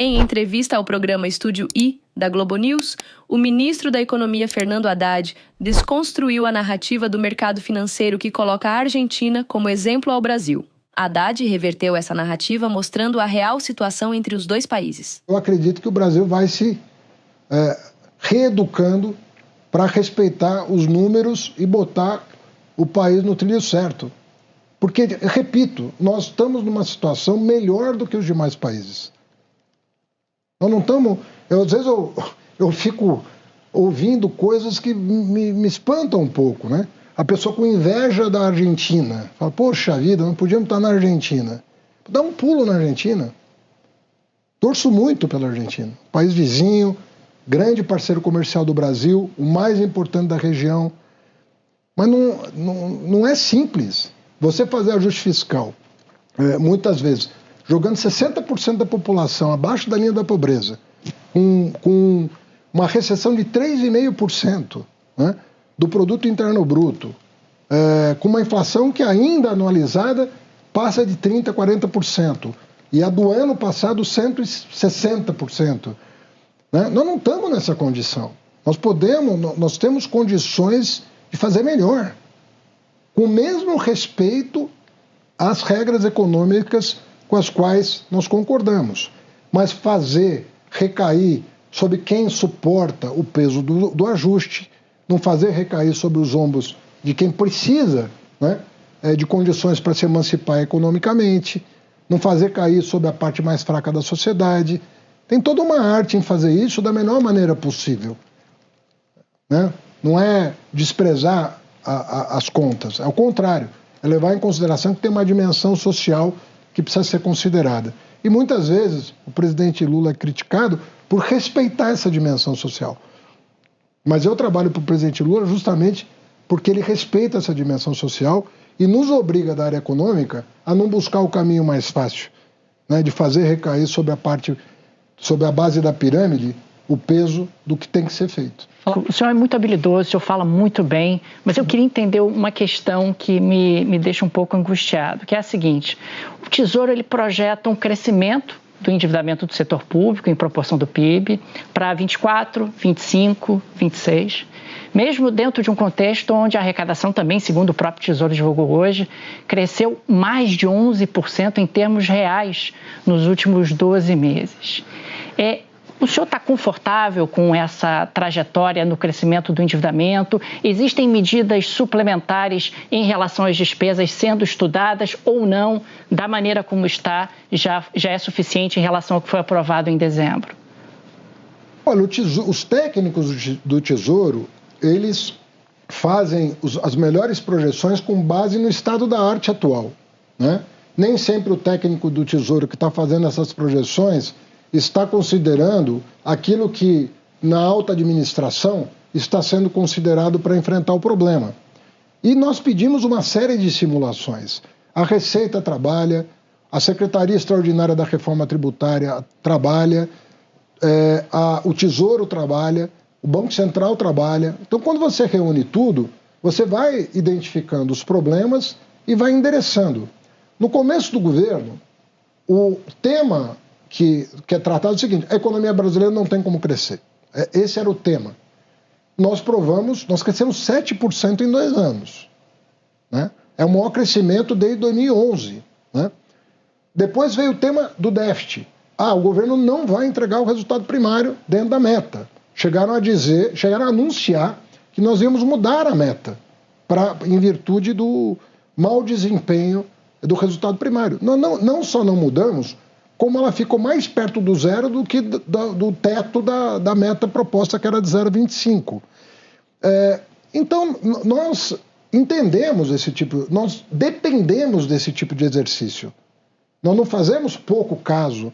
Em entrevista ao programa Estúdio I, da Globo News, o ministro da Economia, Fernando Haddad, desconstruiu a narrativa do mercado financeiro que coloca a Argentina como exemplo ao Brasil. Haddad reverteu essa narrativa mostrando a real situação entre os dois países. Eu acredito que o Brasil vai se reeducando para respeitar os números e botar o país no trilho certo. Porque, repito, nós estamos numa situação melhor do que os demais países. Nós não estamos... Às vezes eu fico ouvindo coisas que me espantam um pouco, né? A pessoa com inveja da Argentina. Fala, poxa vida, não podíamos estar na Argentina. Dá um pulo na Argentina. Torço muito pela Argentina. País vizinho, grande parceiro comercial do Brasil, o mais importante da região. Mas não é simples. Você fazer ajuste fiscal, muitas vezes, jogando 60% da população abaixo da linha da pobreza, com uma recessão de 3,5%, né, do produto interno bruto, com uma inflação que ainda anualizada passa de 30%, 40%, e a do ano passado 160%. Né? Nós não estamos nessa condição. Nós temos condições de fazer melhor, com o mesmo respeito às regras econômicas com as quais nós concordamos, mas fazer recair sobre quem suporta o peso do ajuste, não fazer recair sobre os ombros de quem precisa, né, de condições para se emancipar economicamente, não fazer cair sobre a parte mais fraca da sociedade. Tem toda uma arte em fazer isso da melhor maneira possível. Né? Não é desprezar as contas, é o contrário, é levar em consideração que tem uma dimensão social que precisa ser considerada. E muitas vezes o presidente Lula é criticado por respeitar essa dimensão social. Mas eu trabalho para o presidente Lula justamente porque ele respeita essa dimensão social e nos obriga da área econômica a não buscar o caminho mais fácil, né, de fazer recair sobre a base da pirâmide o peso do que tem que ser feito. O senhor é muito habilidoso, o senhor fala muito bem, mas eu queria entender uma questão que me deixa um pouco angustiado, que é a seguinte: o Tesouro ele projeta um crescimento do endividamento do setor público em proporção do PIB para 24, 25, 26, mesmo dentro de um contexto onde a arrecadação também, segundo o próprio Tesouro divulgou hoje, cresceu mais de 11% em termos reais nos últimos 12 meses. O senhor está confortável com essa trajetória no crescimento do endividamento? Existem medidas suplementares em relação às despesas sendo estudadas ou não, da maneira como está, já é suficiente em relação ao que foi aprovado em dezembro? Olha, os técnicos do Tesouro, eles fazem as melhores projeções com base no estado da arte atual, né? Nem sempre o técnico do Tesouro que está fazendo essas projeções está considerando aquilo que, na alta administração, está sendo considerado para enfrentar o problema. E nós pedimos uma série de simulações. A Receita trabalha, a Secretaria Extraordinária da Reforma Tributária trabalha, o Tesouro trabalha, o Banco Central trabalha. Então, quando você reúne tudo, você vai identificando os problemas e vai endereçando. No começo do governo, o tema que é tratado é o seguinte: a economia brasileira não tem como crescer. Esse era o tema. Nós crescemos 7% em 2 anos. Né? É o maior crescimento desde 2011. Né? Depois veio o tema do déficit. O governo não vai entregar o resultado primário dentro da meta. Chegaram a anunciar que nós íamos mudar a meta em virtude do mau desempenho do resultado primário. Não só não mudamos, como ela ficou mais perto do zero do que do teto da meta proposta, que era de 0,25. Então, nós entendemos nós dependemos desse tipo de exercício. Nós não fazemos pouco caso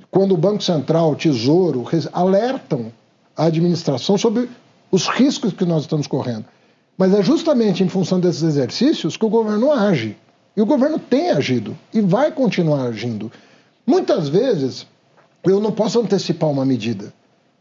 quando o Banco Central, o Tesouro, alertam a administração sobre os riscos que nós estamos correndo. Mas é justamente em função desses exercícios que o governo age. E o governo tem agido e vai continuar agindo. Muitas vezes, eu não posso antecipar uma medida,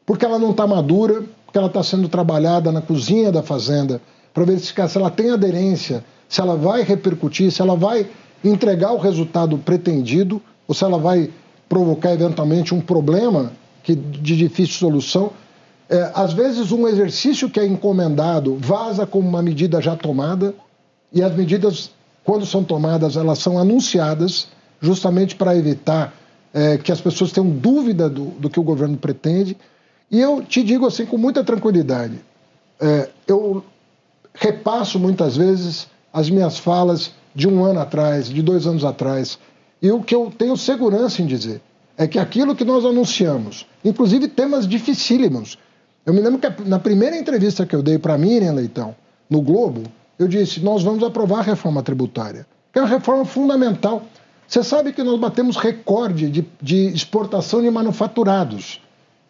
porque ela não está madura, porque ela está sendo trabalhada na cozinha da fazenda, para verificar se ela tem aderência, se ela vai repercutir, se ela vai entregar o resultado pretendido, ou se ela vai provocar eventualmente um problema de difícil solução. Às vezes um exercício que é encomendado vaza como uma medida já tomada, e as medidas, quando são tomadas, elas são anunciadas justamente para evitar que as pessoas tenham dúvida do que o governo pretende. E eu te digo assim com muita tranquilidade, eu repasso muitas vezes as minhas falas de 1 ano atrás, de 2 anos atrás, e o que eu tenho segurança em dizer é que aquilo que nós anunciamos, inclusive temas dificílimos. Eu me lembro que na primeira entrevista que eu dei para a Miriam Leitão, no Globo, eu disse, nós vamos aprovar a reforma tributária, que é uma reforma fundamental. Você sabe que nós batemos recorde de exportação de manufaturados.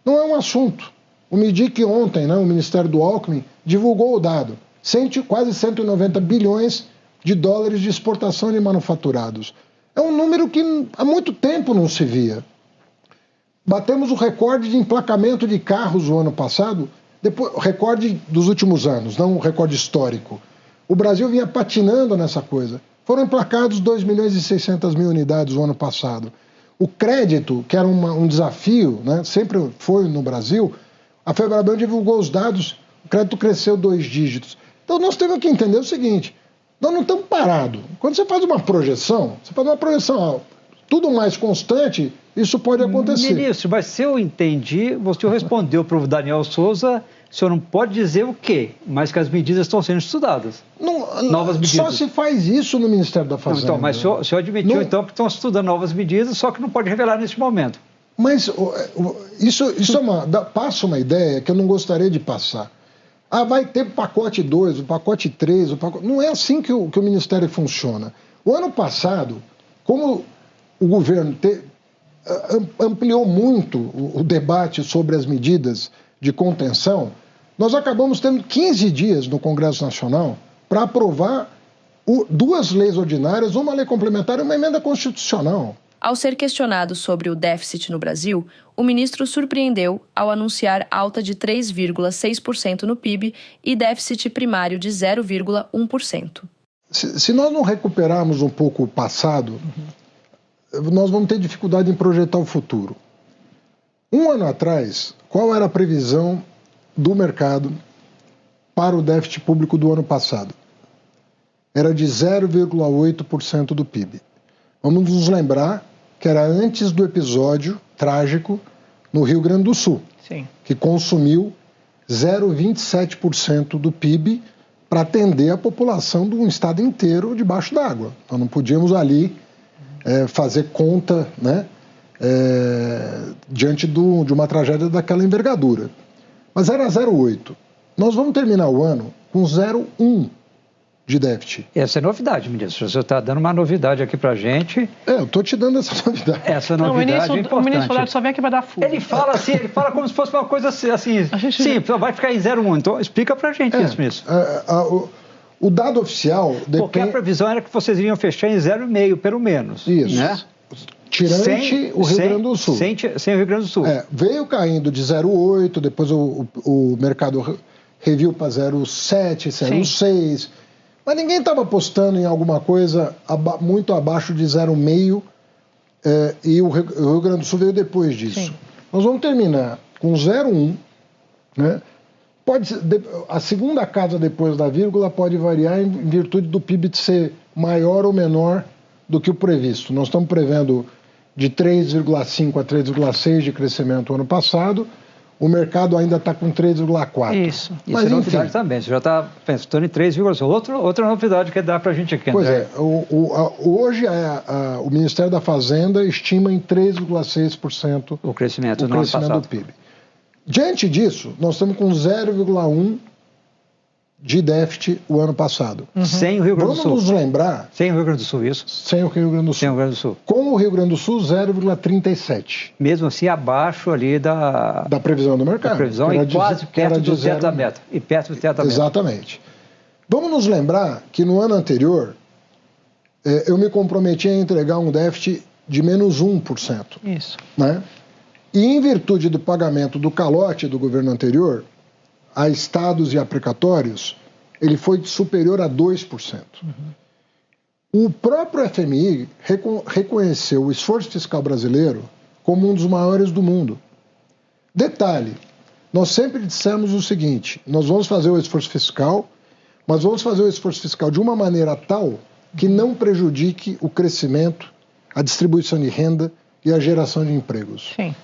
Não é um assunto. O MIDIC ontem, o Ministério do Alckmin, divulgou o dado. Quase 190 bilhões de dólares de exportação de manufaturados. É um número que há muito tempo não se via. Batemos o recorde de emplacamento de carros no ano passado, recorde dos últimos anos, não um recorde histórico. O Brasil vinha patinando nessa coisa. Foram emplacados 2.600.000 unidades no ano passado. O crédito, que era um desafio, sempre foi no Brasil, a Febraban divulgou os dados, o crédito cresceu 2 dígitos. Então nós temos que entender o seguinte, nós não estamos parados. Quando você faz uma projeção, tudo mais constante, isso pode acontecer. Ministro, mas se eu entendi, você respondeu para o Daniel Souza, o senhor não pode dizer o quê, mas que as medidas estão sendo estudadas. Novas medidas. Só se faz isso no Ministério da Fazenda. Então, mas o senhor admitiu então que estão estudando novas medidas, só que não pode revelar nesse momento. Mas isso passa uma ideia que eu não gostaria de passar. Vai ter o pacote 2, o pacote 3, Não é assim que o Ministério funciona. O ano passado, como o governo ampliou muito o debate sobre as medidas de contenção, nós acabamos tendo 15 dias no Congresso Nacional para aprovar 2 leis ordinárias, uma lei complementar e uma emenda constitucional. Ao ser questionado sobre o déficit no Brasil, o ministro surpreendeu ao anunciar alta de 3,6% no PIB e déficit primário de 0,1%. Se nós não recuperarmos um pouco o passado, nós vamos ter dificuldade em projetar o futuro. 1 ano atrás, qual era a previsão do mercado para o déficit público do ano passado? Era de 0,8% do PIB. Vamos nos lembrar que era antes do episódio trágico no Rio Grande do Sul, Sim. que consumiu 0,27% do PIB para atender a população de um estado inteiro debaixo d'água. Nós não podíamos ali fazer conta, diante de uma tragédia daquela envergadura. Mas era 0,8. Nós vamos terminar o ano com 0,1 de déficit. Essa é novidade, ministro. Você está dando uma novidade aqui para a gente. Eu estou te dando essa novidade. Essa novidade é importante. O ministro Haddad só vem aqui para dar fuga. Ele fala assim, ele fala como se fosse uma coisa assim, sim, vai ficar em 0,1. Então, explica para a gente isso, ministro. O dado oficial depende... Porque a previsão era que vocês iriam fechar em 0,5, pelo menos. Isso. Né? Tirante o Rio Grande do Sul. Sem o Rio Grande do Sul. Veio caindo de 0,8, depois o mercado reviu para 0,7, 0,6. Mas ninguém estava apostando em alguma coisa muito abaixo de 0,5 e o Rio Grande do Sul veio depois disso. Sim. Nós vamos terminar com 0,1, né? A segunda casa depois da vírgula pode variar em virtude do PIB de ser maior ou menor do que o previsto. Nós estamos prevendo de 3,5 a 3,6 de crescimento ano passado. O mercado ainda está com 3,4. Isso. Mas, isso é novidade também. Você já está pensando em 3,6. Outra novidade que dá para a gente aqui, André. Pois hoje o Ministério da Fazenda estima em 3,6% o crescimento do PIB. Diante disso, nós estamos com 0,1% de déficit o ano passado. Sem o Rio Grande do Sul. Vamos nos lembrar... Sem o Rio Grande do Sul, isso? Sem o Rio Grande do Sul. Sem o Rio Grande do Sul. Com o Rio Grande do Sul, 0,37%. Mesmo assim, abaixo ali da previsão do mercado. Da previsão e quase perto do teto da meta. E perto do teto da meta. Exatamente. Vamos nos lembrar que no ano anterior, eu me comprometi a entregar um déficit de menos 1%. Isso. Né? E em virtude do pagamento do calote do governo anterior, a estados e a precatórios, ele foi superior a 2%. O próprio FMI reconheceu o esforço fiscal brasileiro como um dos maiores do mundo. Detalhe, nós sempre dissemos o seguinte, nós vamos fazer o esforço fiscal, mas vamos fazer o esforço fiscal de uma maneira tal que não prejudique o crescimento, a distribuição de renda e a geração de empregos. Sim.